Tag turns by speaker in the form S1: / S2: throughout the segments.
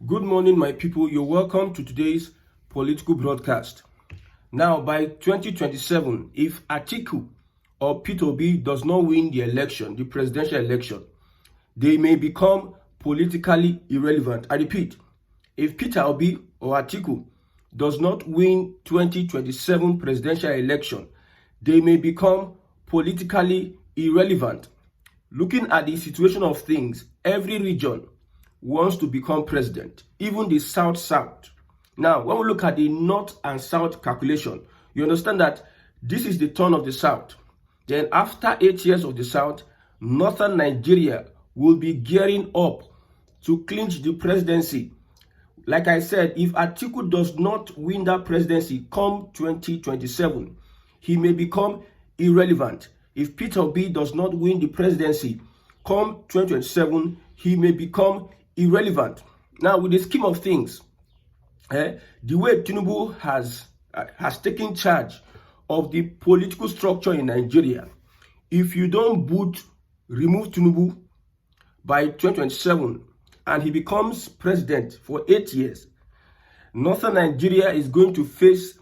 S1: Good morning, my people. You're welcome to today's political broadcast. Now, by 2027, if Atiku or Peter Obi does not win the election, the presidential election, they may become politically irrelevant. I repeat, if Peter Obi or Atiku does not win 2027 presidential election, they may become politically irrelevant. Looking at the situation of things, every region wants to become president, even the South. Now, when we look at the North and South calculation, you understand that this is the turn of the South. Then after 8 years of the South, Northern Nigeria will be gearing up to clinch the presidency. Like I said, if Atiku does not win that presidency come 2027, he may become irrelevant. If Peter Obi does not win the presidency come 2027, he may become irrelevant. Now, with the scheme of things, the way Tinubu has taken charge of the political structure in Nigeria, if you don't remove Tinubu by 2027 and he becomes president for 8 years, Northern Nigeria is going to face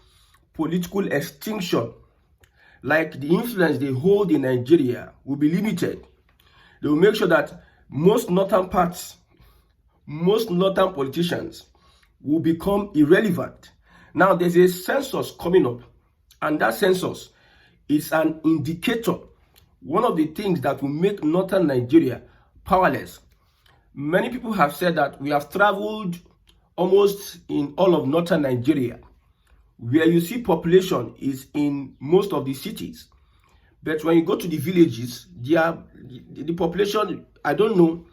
S1: political extinction. Like the influence they hold in Nigeria will be limited. They will make sure that most northern politicians will become irrelevant. Now, there's a census coming up, and that census is an indicator, one of the things that will make northern Nigeria powerless. Many people have said that we have traveled almost in all of northern Nigeria, where you see population is in most of the cities. But when you go to the villages, the population, I don't know,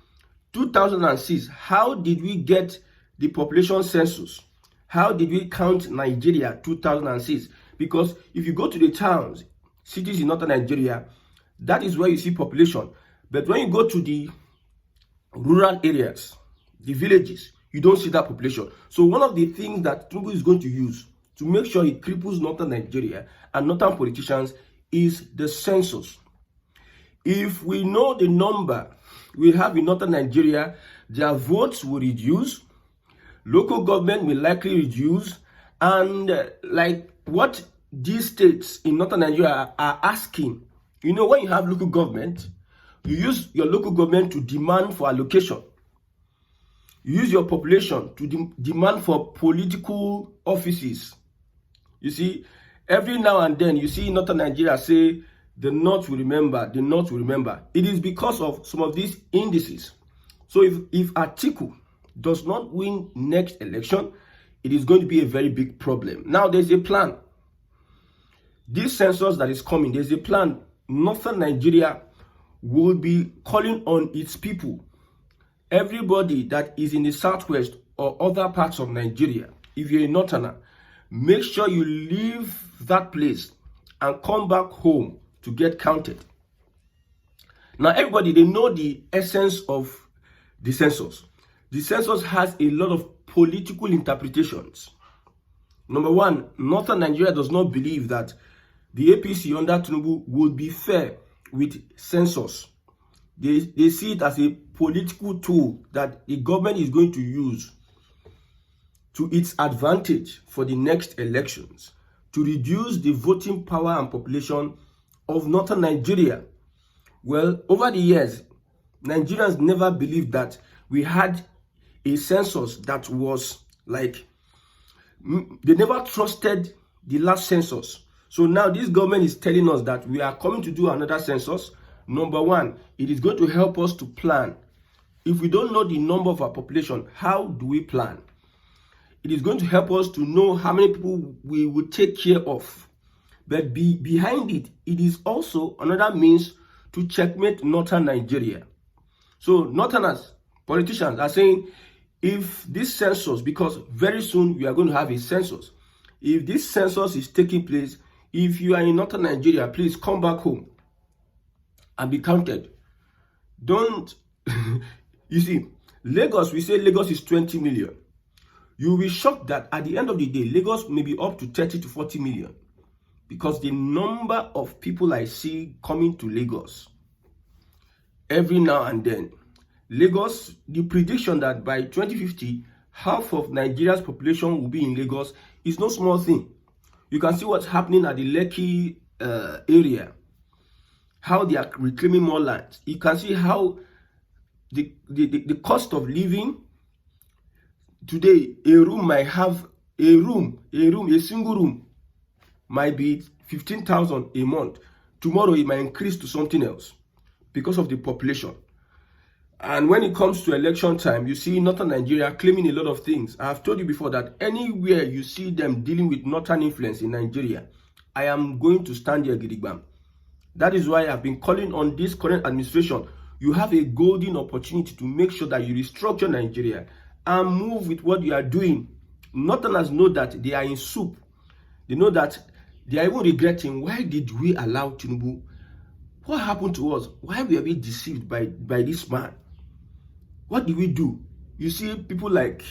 S1: 2006, how did we get the population census? How did we count Nigeria 2006? Because if you go to the towns, cities in northern Nigeria, that is where you see population. But when you go to the rural areas, the villages, you don't see that population. So one of the things that Tinubu is going to use to make sure he cripples northern Nigeria and northern politicians is the census. If we know the number we have in northern Nigeria, their votes will reduce, local government will likely reduce, and like what these states in northern Nigeria are asking, you know, when you have local government, you use your local government to demand for allocation. You use your population to demand for political offices. You see, every now and then you see northern Nigeria say, the North will remember, the North will remember. It is because of some of these indices. So if Atiku does not win next election, it is going to be a very big problem. Now, there's a plan. This census that is coming, there's a plan. Northern Nigeria will be calling on its people. Everybody that is in the southwest or other parts of Nigeria, if you're a northerner, make sure you leave that place and come back home to get counted. Now, everybody, they know the essence of the census. The census has a lot of political interpretations. Number one, northern Nigeria does not believe that the APC under Tinubu would be fair with census. They see it as a political tool that the government is going to use to its advantage for the next elections to reduce the voting power and population of northern Nigeria. Well, over the years, Nigerians never believed that we had a census that was like, they never trusted the last census. So now this government is telling us that we are coming to do another census. Number one, it is going to help us to plan. If we don't know the number of our population, how do we plan? It is going to help us to know how many people we will take care of. But behind it, it is also another means to checkmate northern Nigeria. So northerners, politicians are saying, if this census, because very soon we are going to have a census, if this census is taking place, if you are in northern Nigeria, please come back home and be counted. Don't, you see, Lagos, we say Lagos is 20 million. You will be shocked that at the end of the day, Lagos may be up to 30 to 40 million. Because the number of people I see coming to Lagos every now and then, Lagos, the prediction that by 2050, half of Nigeria's population will be in Lagos is no small thing. You can see what's happening at the Lekki area, how they are reclaiming more land. You can see how the cost of living today, a room might have a single room might be 15,000 a month. Tomorrow it might increase to something else because of the population. And when it comes to election time, you see Northern Nigeria claiming a lot of things. I have told you before that anywhere you see them dealing with Northern influence in Nigeria, I am going to stand here gidigbam. That is why I've been calling on this current administration. You have a golden opportunity to make sure that you restructure Nigeria and move with what you are doing. Northerners know that they are in soup. They know that they are even regretting, why did we allow Tinubu? What happened to us? Why were we deceived by this man? What did we do? You see people like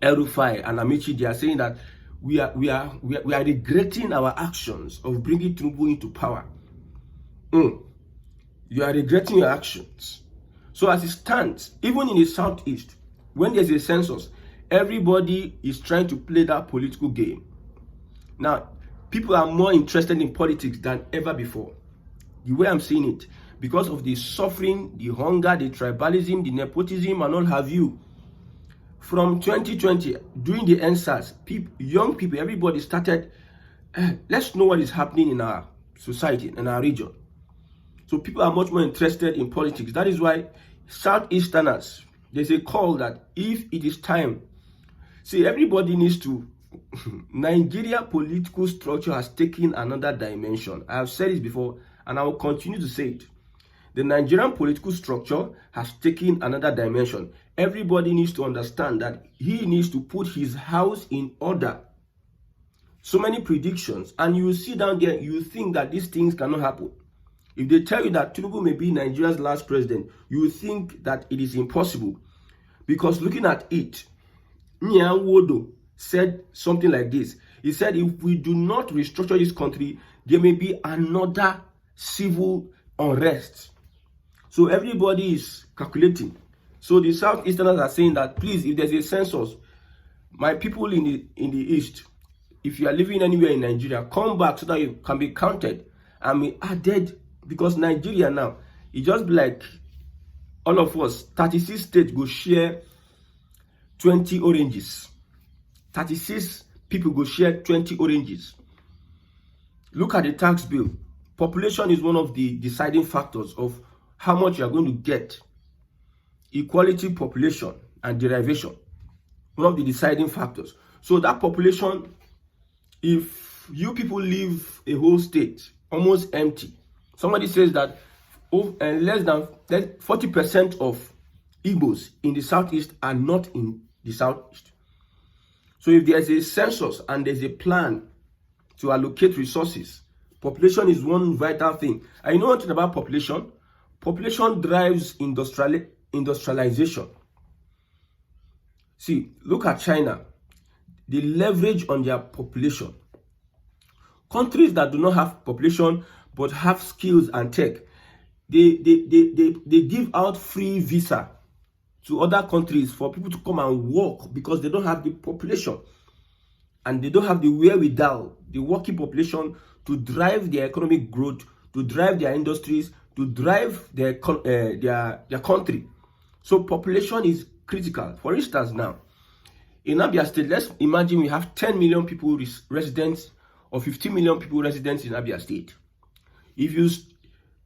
S1: El-Rufai and Amici, they are saying that we are regretting our actions of bringing Tinubu into power. You are regretting your actions. So as it stands, even in the Southeast, when there's a census, everybody is trying to play that political game. Now, people are more interested in politics than ever before. The way I'm seeing it, because of the suffering, the hunger, the tribalism, the nepotism, and all have you. From 2020, during the NSAS, young people, everybody started, let's know what is happening in our society, in our region. So people are much more interested in politics. That is why Southeasterners, there's a call that if it is time, see, everybody needs to, Nigeria political structure has taken another dimension. I have said it before, and I will continue to say it. The Nigerian political structure has taken another dimension. Everybody needs to understand that he needs to put his house in order. So many predictions, and you will sit down there, you think that these things cannot happen. If they tell you that Tinubu may be Nigeria's last president, you will think that it is impossible. Because looking at it, Nya Wodo said something like this. He said, if we do not restructure this country, there may be another civil unrest. So everybody is calculating. So the Southeasterners are saying that, please, if there's a census, my people in the East, if you are living anywhere in Nigeria, come back so that you can be counted and be added. Because Nigeria now, it just be like all of us, 36 states go share 20 oranges. 36 people go share 20 oranges. Look at the tax bill. Population is one of the deciding factors of how much you are going to get. Equality, population, and derivation. One of the deciding factors. So that population, if you people leave a whole state almost empty, somebody says that less than 40% of Igbos in the Southeast are not in the Southeast. So if there's a census and there's a plan to allocate resources, population is one vital thing. And you know one thing about population? Population drives industrialization. See, look at China. They leverage on their population. Countries that do not have population but have skills and tech, they give out free visa to other countries for people to come and work because they don't have the population and they don't have the wherewithal, the working population, to drive their economic growth, to drive their industries, to drive their country. So population is critical. For instance, now in Abia State, let's imagine we have 10 million people residents or 15 million people residents in Abia State. If you,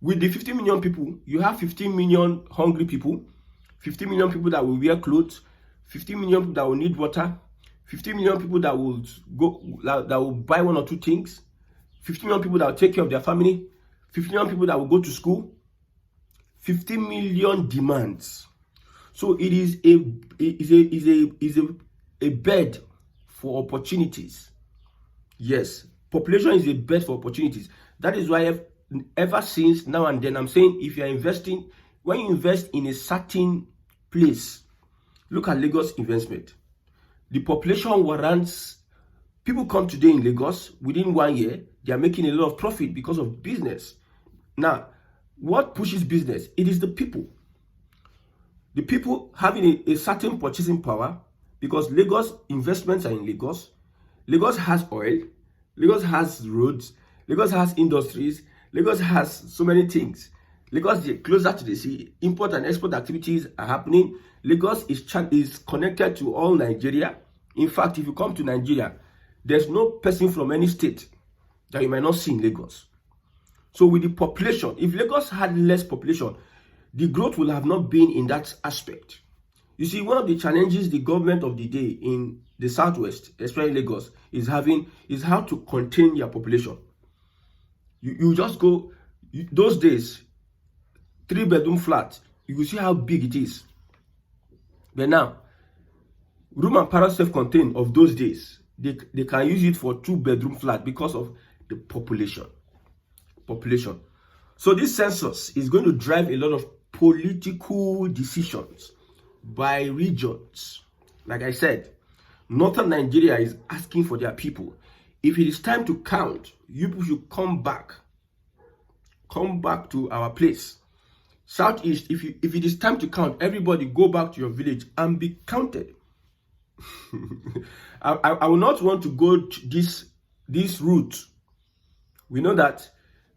S1: with the 15 million people, you have 15 million hungry people, 15 million people that will wear clothes, 15 million people that will need water, 15 million people that will buy one or two things, 15 million people that will take care of their family, 15 million people that will go to school, 15 million demands. So it is a bed for opportunities. Yes, population is a bed for opportunities. That is why ever since now and then I'm saying, if you're investing, when you invest in a certain place, look at Lagos investment. The population warrants, people come today in Lagos, within 1 year, they are making a lot of profit because of business. Now, what pushes business? It is the people. The people having a certain purchasing power, because Lagos investments are in Lagos. Lagos has oil. Lagos has roads. Lagos has industries. Lagos has so many things. Lagos is closer to the sea. Import and export activities are happening. Lagos is connected to all Nigeria. In fact, if you come to Nigeria, there's no person from any state that you might not see in Lagos. So with the population, if Lagos had less population, the growth will have not been in that aspect. You see, one of the challenges the government of the day in the southwest, especially Lagos, is having is how to contain your population. You just go, those days, 3-bedroom flat, you will see how big it is. But now, room and parlor self-contained of those days, they can use it for 2-bedroom flat because of the population. So this census is going to drive a lot of political decisions by regions. Like I said, northern Nigeria is asking for their people. If it is time to count, you people should come back to our place. Southeast, if it is time to count, everybody go back to your village and be counted. I will not want to go to this route. We know that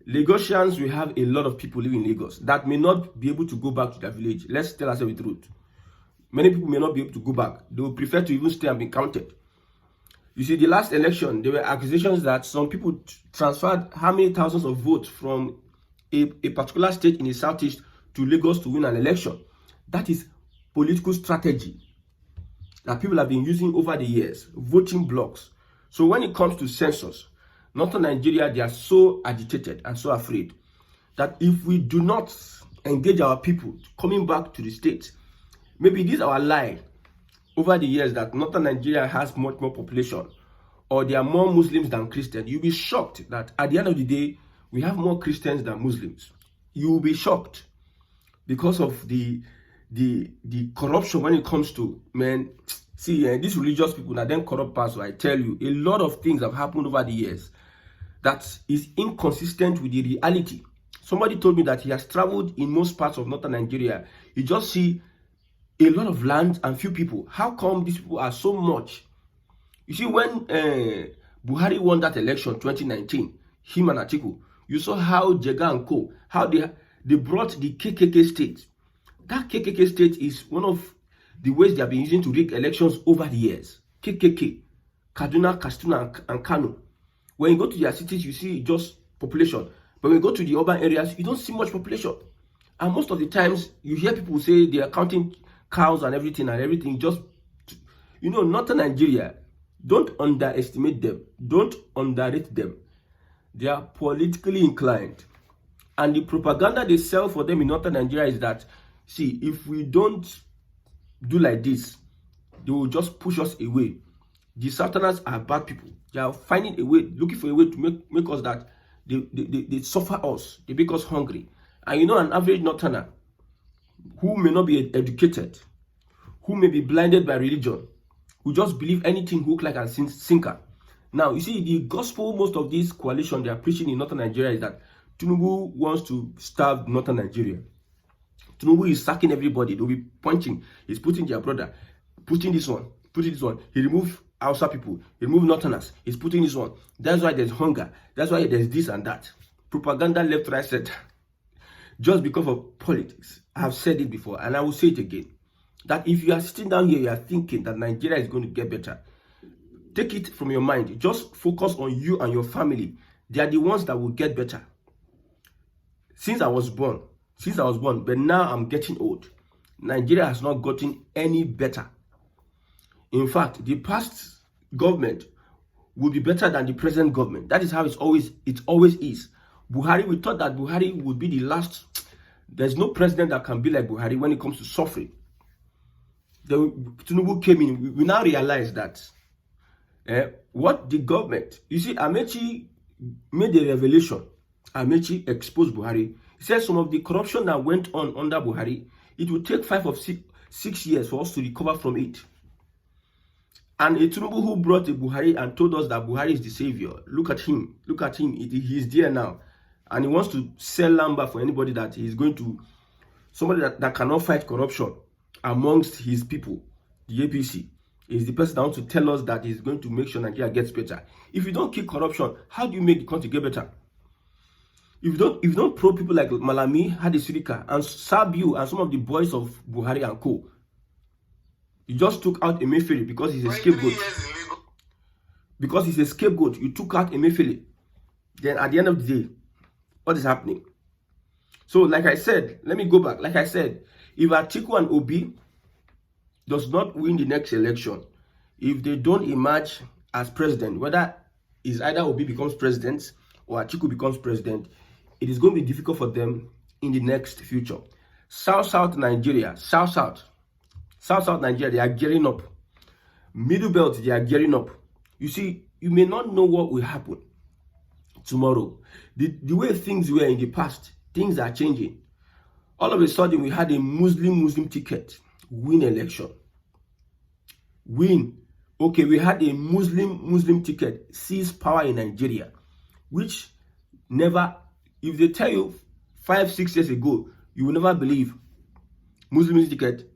S1: Lagosians will have a lot of people living in Lagos that may not be able to go back to their village. Let's tell ourselves the truth. Many people may not be able to go back. They will prefer to even stay and be counted. You see, the last election, there were accusations that some people transferred how many thousands of votes from a particular state in the southeast to Lagos to win an election. That is political strategy that people have been using over the years, voting blocks. So when it comes to census, northern Nigeria, they are so agitated and so afraid that if we do not engage our people coming back to the state, maybe this is our lie over the years that northern Nigeria has much more population or there are more Muslims than Christians. You'll be shocked that at the end of the day, we have more Christians than Muslims. You will be shocked because of the corruption when it comes to, man, see, these religious people that then corrupt pastor, I tell you, a lot of things have happened over the years that is inconsistent with the reality. Somebody told me that he has traveled in most parts of northern Nigeria. You just see a lot of land and few people. How come these people are so much? You see, when Buhari won that election 2019, him and Atiku, you saw how Jega and Co, how they brought the KKK state. That KKK state is one of the ways they have been using to rig elections over the years. KKK, Kaduna, Katsina, and Kano. When you go to their cities, you see just population. But when you go to the urban areas, you don't see much population. And most of the times, you hear people say they are counting cows and everything. Just, you know, northern Nigeria, don't underestimate them. Don't underrate them. They are politically inclined. And the propaganda they sell for them in northern Nigeria is that, see, if we don't do like this, they will just push us away. The Southerners are bad people. They are finding a way, looking for a way to make us that they suffer us. They make us hungry. And you know, an average Northerner who may not be educated, who may be blinded by religion, who just believe anything hook, like, and sinker. Now, you see, the gospel, most of this coalition they are preaching in northern Nigeria is that Tinubu wants to starve northern Nigeria. Tinubu is sacking everybody. They'll be punching. He's putting their brother, putting this one, putting this one. He removed Hausa people. He removed Northerners. He's putting this one. That's why there's hunger. That's why there's this and that. Propaganda left, right, center. Just because of politics. I have said it before, and I will say it again. That if you are sitting down here, you are thinking that Nigeria is going to get better. Take it from your mind. Just focus on you and your family. They are the ones that will get better. Since I was born, but now I'm getting old. Nigeria has not gotten any better. In fact, the past government will be better than the present government. That is how it always is. Buhari, we thought that Buhari would be the last. There's no president that can be like Buhari when it comes to suffering. Then Tinubu came in. We now realize that what the government, you see, Amechi made a revelation. Amechi exposed Buhari. He said some of the corruption that went on under Buhari, it will take 5 or 6 years for us to recover from it. And a Tinubu who brought a Buhari and told us that Buhari is the savior. Look at him. He's there now. And he wants to sell lumber for anybody that he's going to, somebody that cannot fight corruption. amongst his people, the APC, is the person that wants to tell us that he's going to make sure Nigeria gets better. If you don't kill corruption, how do you make the country get better? If you don't probe people like Malami, Hadi Sirika, and Sabiu, and some of the boys of Buhari and co, you just took out Emefiele because he's a scapegoat. Because he's a scapegoat, you took out Emefiele. Then at the end of the day, what is happening? So, like I said, let me go back. Like I said, if Atiku and Obi does not win the next election, if they don't emerge as president, whether it's either Obi becomes president or Atiku becomes president, it is going to be difficult for them in the next future. South Nigeria, South Nigeria, they are gearing up. Middle belt, they are gearing up. You see, you may not know what will happen tomorrow. The way things were in the past, things are changing. All of a sudden, we had a Muslim ticket win election. Win. Okay, we had a Muslim ticket seize power in Nigeria, which never, if they tell you 5-6 years ago, you will never believe Muslim ticket.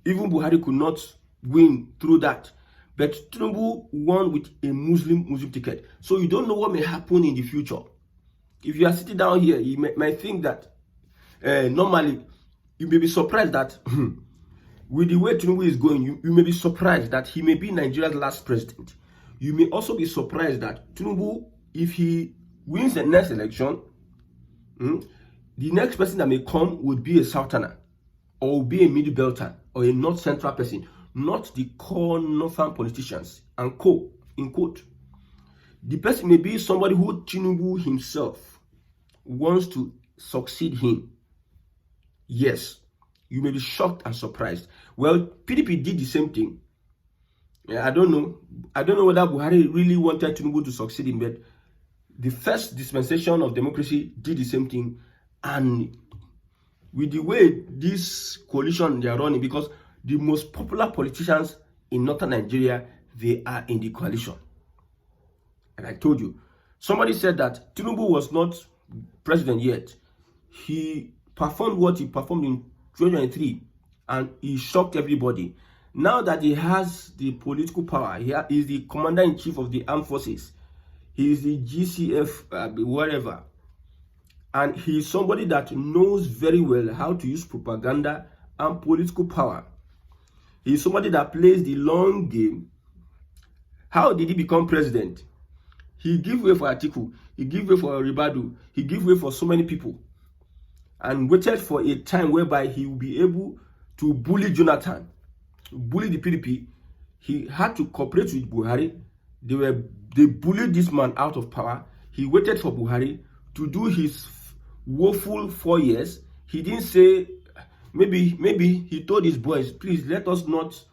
S1: Even Buhari could not win through that. But Tinubu won with a Muslim ticket. So you don't know what may happen in the future. If you are sitting down here, you might think that normally you may be surprised that with the way Tinubu is going, you may be surprised that he may be Nigeria's last president. You may also be surprised that Tinubu, if he wins the next election, the next person that may come would be a Southerner, or will be a Middle Belter, or a North Central person, not the core Northern politicians, and in quote. The person may be somebody who Tinubu himself wants to succeed him. Yes, you may be shocked and surprised. Well, PDP did the same thing. I don't know whether Buhari really wanted Tinubu to succeed him, but the first dispensation of democracy did the same thing. And with the way this coalition they are running, because the most popular politicians in northern Nigeria, they are in the coalition. And I told you, somebody said that Tinubu was not president yet. He performed what he performed in 2023, and he shocked everybody. Now that he has the political power, he is the commander-in-chief of the armed forces. He is the GCF, whatever. And he is somebody that knows very well how to use propaganda and political power. He is somebody that plays the long game. How did he become president? He gave way for Atiku. He gave way for Ribadu. He gave way for so many people. And waited for a time whereby he will be able to bully Jonathan, bully the PDP. He had to cooperate with Buhari. They bullied this man out of power. He waited for Buhari to do his woeful 4 years. He didn't say, maybe he told his boys, please let us not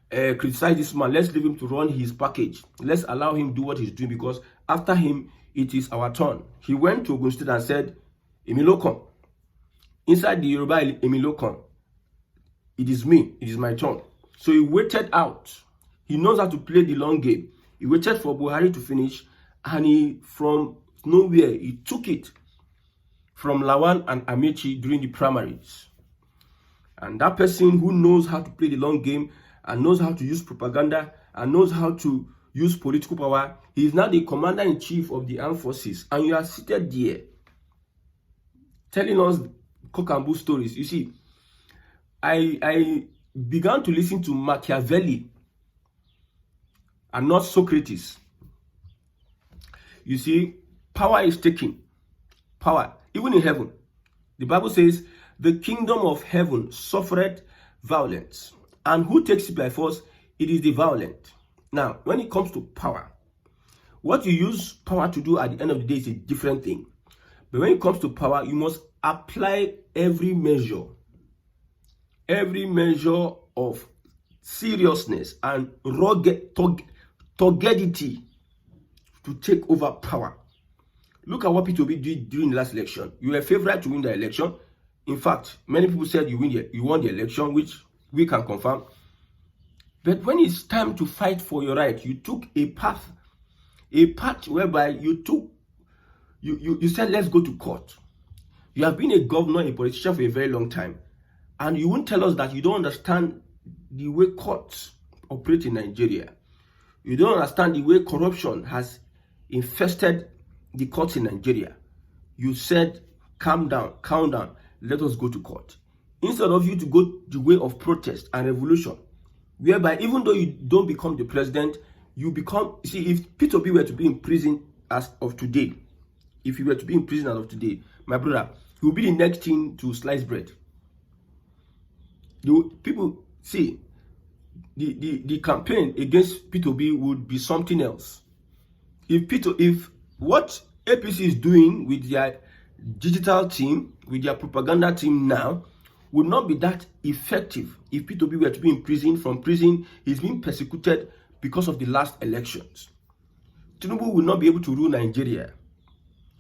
S1: criticize this man. Let's leave him to run his package. Let's allow him do what he's doing, because after him, it is our turn. He went to Ogun State and said, Emilokon. Inside the Yoruba Emilokon, it is me, it is my turn. So he waited out. He knows how to play the long game. He waited for Buhari to finish, and he, from nowhere, he took it from Lawan and Amechi during the primaries. And that person who knows how to play the long game and knows how to use propaganda and knows how to use political power, he is now the commander-in-chief of the armed forces. And you are seated there telling us cock and bull stories. You see, I began to listen to Machiavelli and not Socrates. You see, power is taken. Power, even in heaven. The Bible says, the kingdom of heaven suffereth violence. And who takes it by force? It is the violent. Now, when it comes to power, what you use power to do at the end of the day is a different thing. But when it comes to power, you must apply every measure of seriousness and ruggedity to take over power. Look at what P2B did during the last election. You were favored to win the election. In fact, many people said you won the election, which we can confirm. But when it's time to fight for your right, you took a path whereby you said, let's go to court. You have been a governor, a politician for a very long time, And you won't tell us that you don't understand the way courts operate in Nigeria. You don't understand the way corruption has infested the courts in Nigeria. You said, calm down, let us go to court. Instead of you to go the way of protest and revolution, whereby even though you don't become the president, you become, see, if Peter Obi were to be in prison as of today, my brother, he will be the next thing to slice bread. People, see, the campaign against Peter Obi would be something else. If what APC is doing with their digital team, with their propaganda team now, would not be that effective if Peter Obi were to be in prison. From prison, he's being persecuted because of the last elections. Tinubu will not be able to rule Nigeria.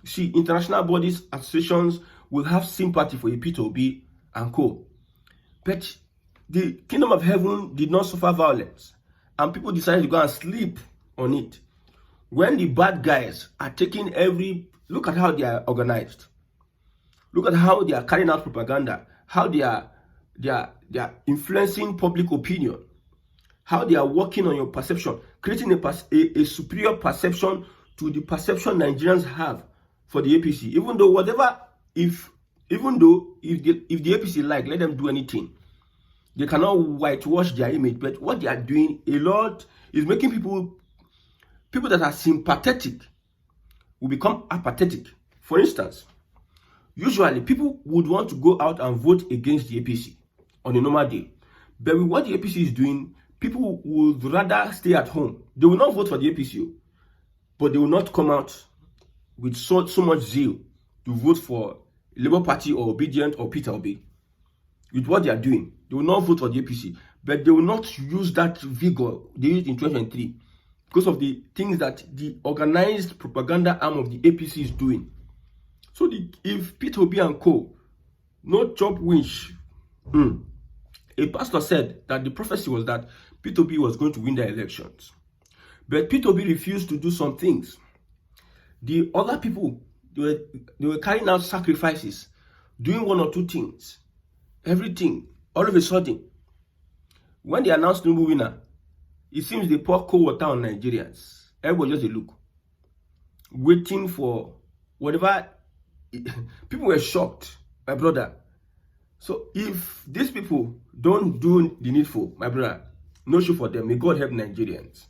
S1: See, international bodies, associations will have sympathy for Peter Obi and co. But the kingdom of heaven did not suffer violence, and people decided to go and sleep on it. When the bad guys are taking look at how they are organized. Look at how they are carrying out propaganda, how they are influencing public opinion, how they are working on your perception, creating a superior perception to the perception Nigerians have for the APC. Even though if the APC like, let them do anything. They cannot whitewash their image, but what they are doing a lot is making people that are sympathetic will become apathetic. For instance, usually people would want to go out and vote against the APC on a normal day. But with what the APC is doing, people would rather stay at home. They will not vote for the APC, but they will not come out with so much zeal to vote for Labour Party or Obedient or Peter Obi. With what they are doing, they will not vote for the APC, but they will not use that vigor they used in 2023 because of the things that the organized propaganda arm of the APC is doing. So if Peter Obi and co, no chop winch, a pastor said that the prophecy was that Peter Obi was going to win the elections. But Peter Obi refused to do some things. The other people, they were carrying out sacrifices, doing one or two things. Everything, all of a sudden, when they announced Tinubu winner, it seems they pour cold water on Nigerians. Everybody just a look, waiting for whatever. People were shocked, my brother. So if these people don't do the needful, my brother, no show for them. May God help Nigerians.